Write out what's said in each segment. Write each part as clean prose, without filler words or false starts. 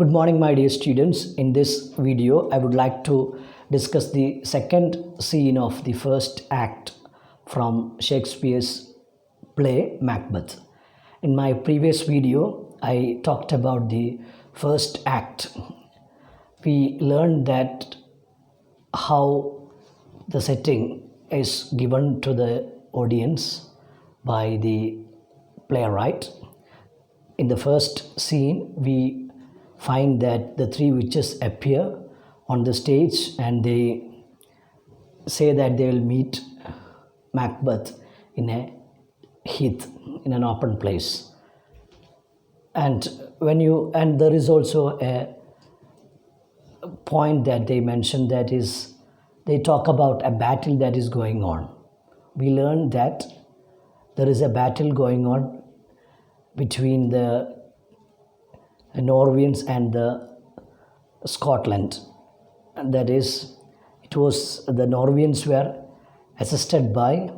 Good morning, my dear students. In this video, I would like to discuss the second scene of the first act from Shakespeare's play Macbeth. In my previous video, I talked about the first act. We learned that how the setting is given to the audience by the playwright. In the first scene, we find that the three witches appear on the stage and they say that they will meet Macbeth in a heath, in an open place. And there is also a point that they mention, that is, they talk about a battle that is going on. We learn that there is a battle going on between the Norwegians and the Scotland. And that is, it was the Norwegians were assisted by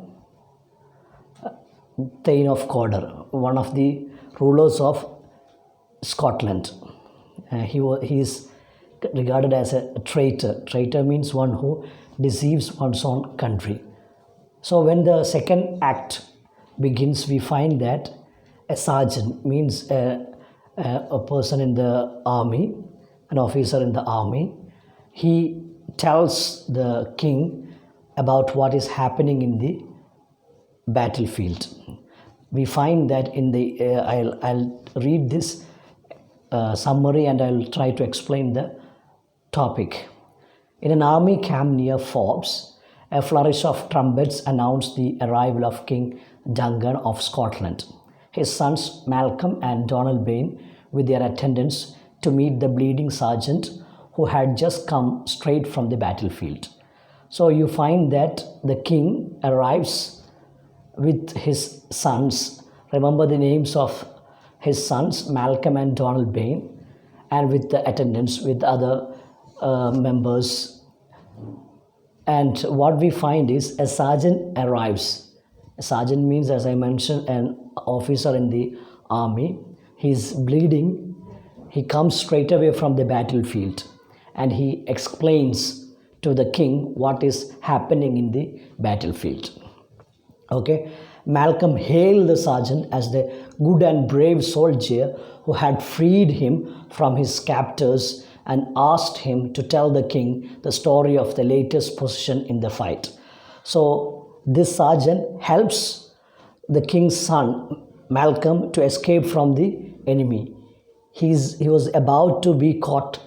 Thane of Cawdor, one of the rulers of Scotland. He is regarded as a traitor. Traitor means one who deceives one's own country. So when the second act begins, we find that a sergeant, means a person in the army, an officer in the army, he tells the king about what is happening in the battlefield. We find that in the I'll read this summary and I'll try to explain the topic. In an army camp near Forbes, a flourish of trumpets announced the arrival of King Duncan of Scotland, his sons Malcolm and Donald Bain with their attendants, to meet the bleeding sergeant who had just come straight from the battlefield. So you find that the king arrives with his sons. Remember the names of his sons, Malcolm and Donald Bain, and with the attendants, with other members. And what we find is a sergeant arrives. A sergeant means, as I mentioned, an officer in the army. He's bleeding. He comes straight away from the battlefield and he explains to the king what is happening in the battlefield. Okay. Malcolm hailed the sergeant as the good and brave soldier who had freed him from his captors and asked him to tell the king the story of the latest position in the fight. So this sergeant helps the king's son Malcolm to escape from the enemy. He was about to be caught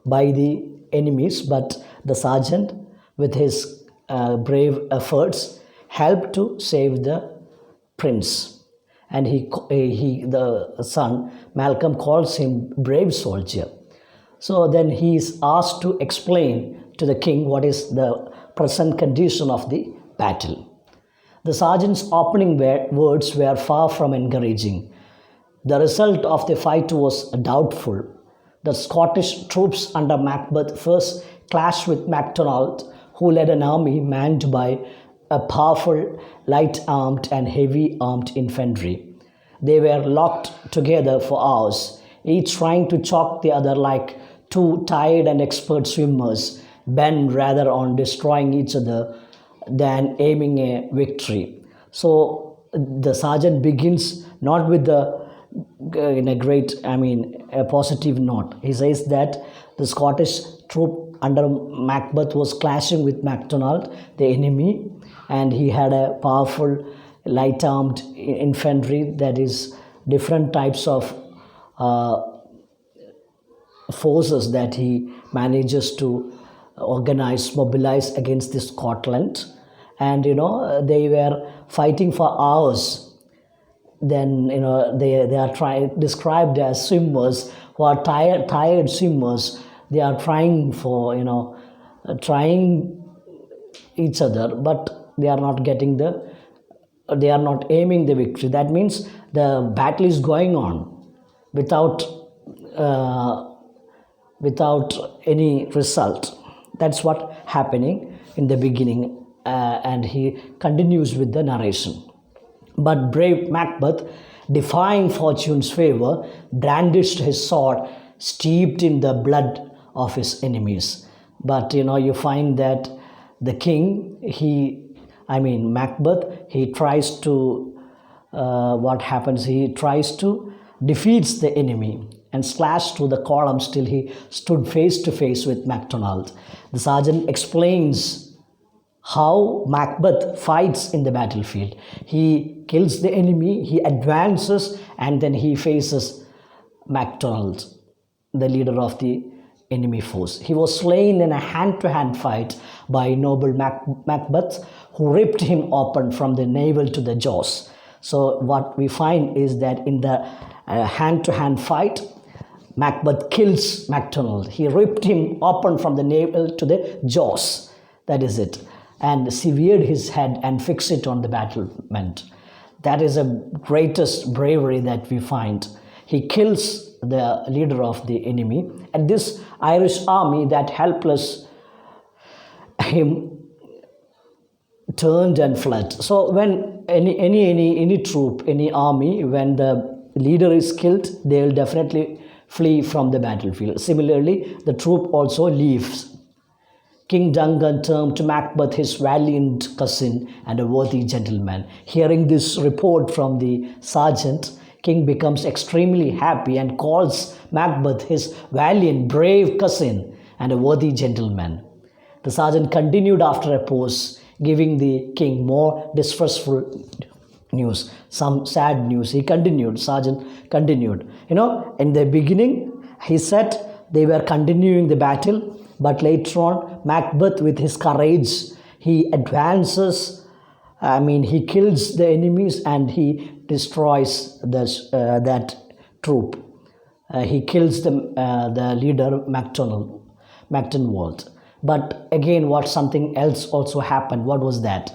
by the enemies, but the sergeant, with his brave efforts, helped to save the prince. And the son Malcolm calls him brave soldier. So then he is asked to explain to the king what is the present condition of the battle. The sergeant's opening words were far from encouraging. The result of the fight was doubtful. The Scottish troops under Macbeth first clashed with MacDonald, who led an army manned by a powerful light-armed and heavy-armed infantry. They were locked together for hours, each trying to choke the other like two tired and expert swimmers, bent rather on destroying each other than aiming a victory. So the sergeant begins not with a positive note. He says that the Scottish troop under Macbeth was clashing with MacDonald, the enemy, and he had a powerful light-armed infantry, that is different types of forces that he manages to mobilize against the Scotland. And they were fighting for hours. Then they are described as swimmers who are tired swimmers. They are trying each other, but they are not aiming the victory. That means the battle is going on without any result. That's what happening in the beginning. And he continues with the narration. But brave Macbeth, defying fortune's favor, brandished his sword steeped in the blood of his enemies. But you find that the king, Macbeth, he tries to, what happens? He tries to defeats the enemy and slashed through the columns till he stood face to face with MacDonald. The sergeant explains how Macbeth fights in the battlefield. He kills the enemy, he advances, and then he faces MacDonald, the leader of the enemy force. He was slain in a hand-to-hand fight by noble Macbeth, who ripped him open from the navel to the jaws. So what we find is that in the hand-to-hand fight, Macbeth kills MacDonald. He ripped him open from the navel to the jaws. That is it. And severed his head and fixed it on the battlement. That is the greatest bravery that we find. He kills the leader of the enemy. And this Irish army that helpless him turned and fled. So when any troop, any army, when the leader is killed, they will definitely flee from the battlefield. Similarly, the troop also leaves. King Duncan termed Macbeth his valiant cousin and a worthy gentleman. Hearing this report from the sergeant, King becomes extremely happy and calls Macbeth his valiant, brave cousin and a worthy gentleman. The sergeant continued after a pause, giving the king more distressful news, some sad news. Sergeant continued. In the beginning, he said they were continuing the battle, but later on, Macbeth, with his courage, he advances. He kills the enemies and he destroys that troop. He kills the leader, Macdonald. But again, something else also happened. What was that?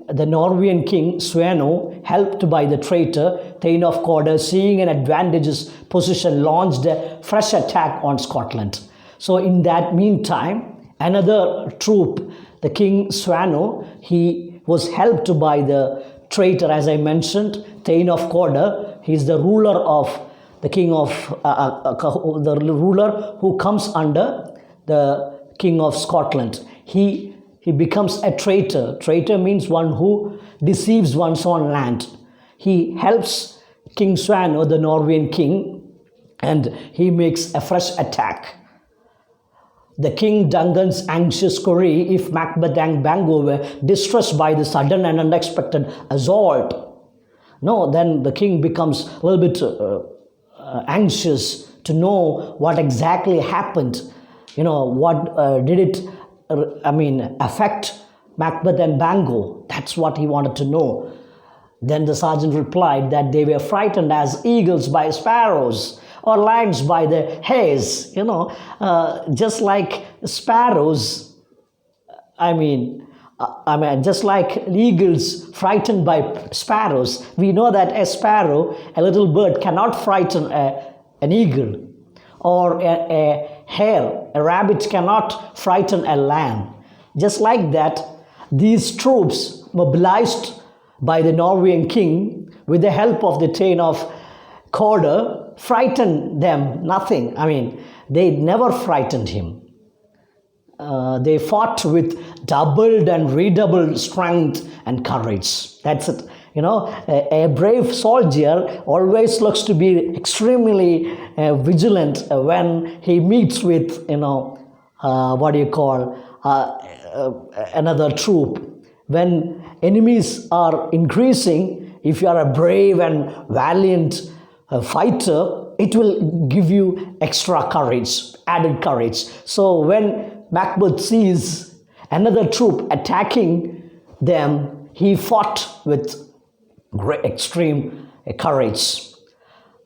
The Norwegian king, Sweno, helped by the traitor, Thane of Cawdor, seeing an advantageous position, launched a fresh attack on Scotland. So in that meantime, another troop, the king Sweno, he was helped by the traitor, as I mentioned, Thane of Cawdor. He is the ruler of the king of, the ruler who comes under the king of Scotland. He becomes a traitor. Traitor means one who deceives one's own land. He helps King Swano, the Norwegian king, and he makes a fresh attack. The king Duncan's anxious query if Macbeth and Bango were distressed by the sudden and unexpected assault. No, then the king becomes a little bit anxious to know what exactly happened. What did it affect Macbeth and Bango? That's what he wanted to know. Then the sergeant replied that they were frightened as eagles by sparrows or lions by the hares. Just like sparrows, just like eagles frightened by sparrows. We know that a sparrow, a little bird, cannot frighten an eagle. Or a hare, a rabbit cannot frighten a lamb. Just like that, these troops mobilized by the Norwegian king with the help of the Thane of Cawdor frightened them nothing. They never frightened him. They fought with doubled and redoubled strength and courage. That's it. A brave soldier always looks to be extremely vigilant when he meets with, another troop. When enemies are increasing, if you are a brave and valiant fighter, it will give you extra courage, added courage. So when Macbeth sees another troop attacking them, he fought with great extreme courage.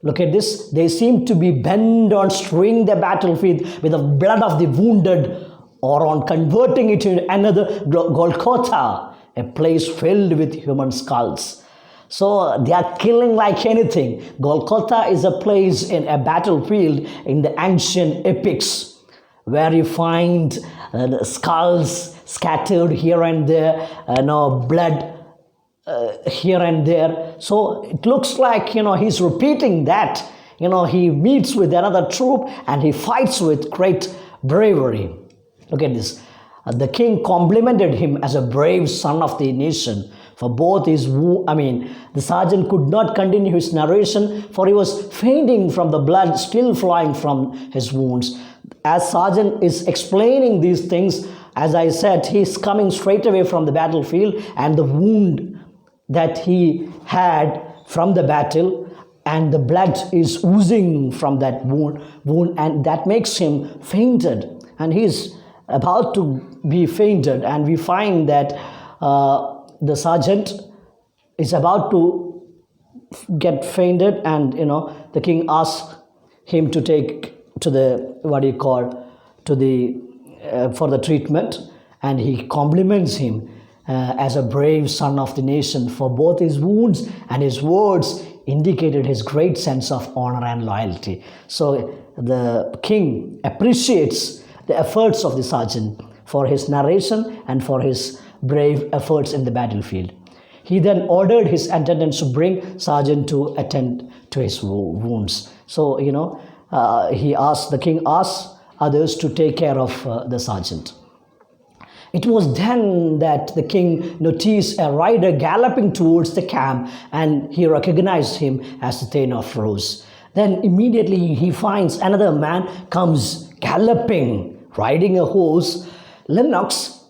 Look at this. They seem to be bent on strewing the battlefield with the blood of the wounded, or on converting it into another Golgotha, a place filled with human skulls. So they are killing like anything. Golgotha is a place in a battlefield in the ancient epics where you find the skulls scattered here and there, blood here and there. So it looks like, he's repeating that he meets with another troop and he fights with great bravery. Look at this. The king complimented him as a brave son of the nation. For both the sergeant could not continue his narration, for he was fainting from the blood still flowing from his wounds. As sergeant is explaining these things, as I said, he's coming straight away from the battlefield, and the wound that he had from the battle, and the blood is oozing from that wound, and that makes him fainted, and he's about to be fainted, and we find that the sergeant is about to get fainted, and the king asks him to take to the for the treatment, and he compliments him as a brave son of the nation, for both his wounds and his words indicated his great sense of honor and loyalty. So the king appreciates the efforts of the sergeant for his narration and for his brave efforts in the battlefield. He then ordered his attendants to bring sergeant to attend to his wounds. So the king asked others to take care of the sergeant. It was then that the king noticed a rider galloping towards the camp, and he recognized him as the Thane of Rose. Then immediately he finds another man comes galloping, riding a horse. Lennox,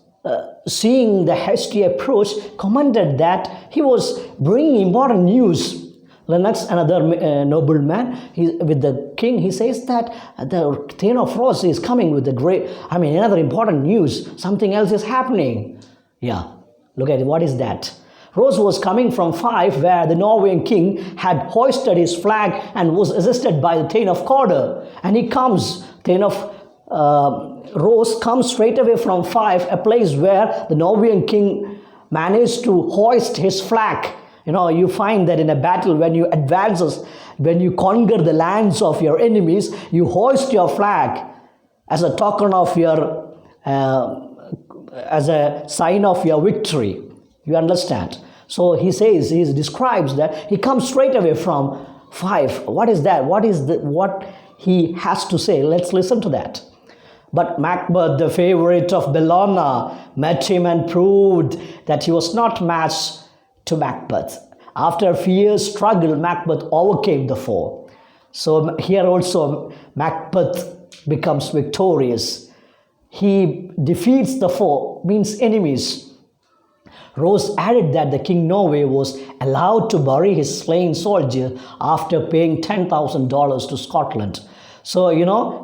seeing the hasty approach, commented that he was bringing important news. Lennox, another nobleman, with the king, he says that the Thane of Rose is coming with another important news. Something else is happening. Yeah, look at it. What is that? Rose was coming from Fife, where the Norwegian king had hoisted his flag and was assisted by the Thane of Cawdor. And he comes, Thane of Rose comes straight away from Fife, a place where the Norwegian king managed to hoist his flag. You find that in a battle, when you conquer the lands of your enemies, you hoist your flag as a token of as a sign of your victory. You understand? So he describes that he comes straight away from Fife. What is that? What he has to say? Let's listen to that. But Macbeth, the favorite of Bellona, met him and proved that he was not matched to Macbeth. After a fierce struggle, Macbeth overcame the foe. So here also Macbeth becomes victorious. He defeats the foe, means enemies. Rose added that the King Norway was allowed to bury his slain soldier after paying $10,000 to Scotland. So,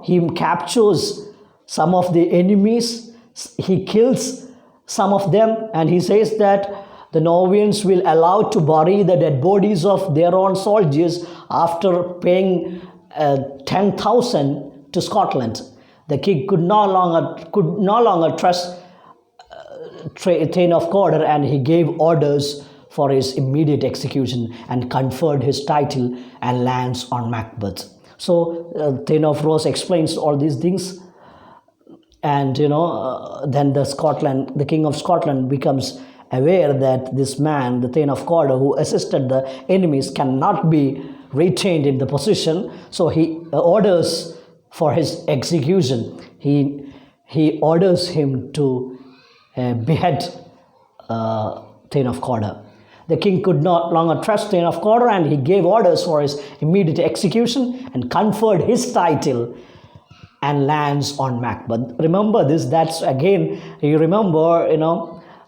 he captures some of the enemies, he kills some of them, and he says that the Norwegians will allow to bury the dead bodies of their own soldiers after paying $10,000 to Scotland. The king could no longer trust Thane of Cawdor, and he gave orders for his immediate execution and conferred his title and lands on Macbeth. So Thane of Rose explains all these things, and then the King of Scotland becomes aware that this man, the Thane of Cawdor, who assisted the enemies, cannot be retained in the position. So he orders for his execution. He orders him to behead Thane of Cawdor. The king could no longer trust Thane of Cawdor, and he gave orders for his immediate execution and conferred his title and lands on Macbeth. Remember this. That's again, you remember,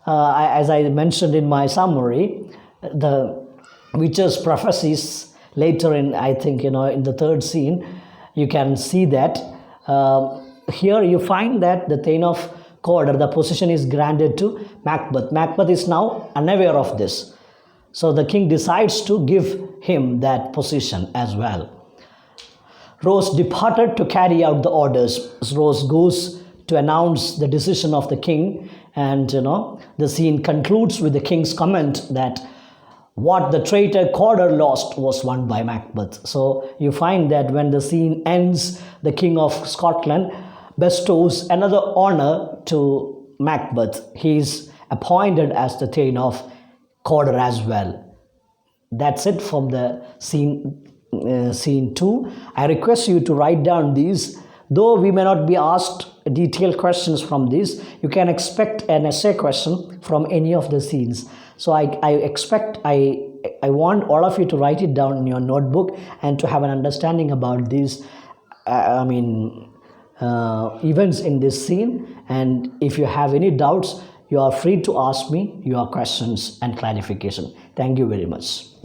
as I mentioned in my summary, the witches' prophecies later in, I think, in the third scene, you can see that here you find that the Thane of Cawdor, the position is granted to Macbeth. Macbeth is now unaware of this. So the king decides to give him that position as well. Rose departed to carry out the orders. Rose goes to announce the decision of the king, and the scene concludes with the king's comment that what the traitor Cawdor lost was won by Macbeth. So you find that when the scene ends, the King of Scotland bestows another honor to Macbeth. He is appointed as the Thane of Cawdor as well. That's it from the scene scene 2. I request you to write down these. Though we may not be asked detailed questions from this, you can expect an essay question from any of the scenes. So I want all of you to write it down in your notebook and to have an understanding about these events in this scene. And if you have any doubts, you are free to ask me your questions and clarification. Thank you very much.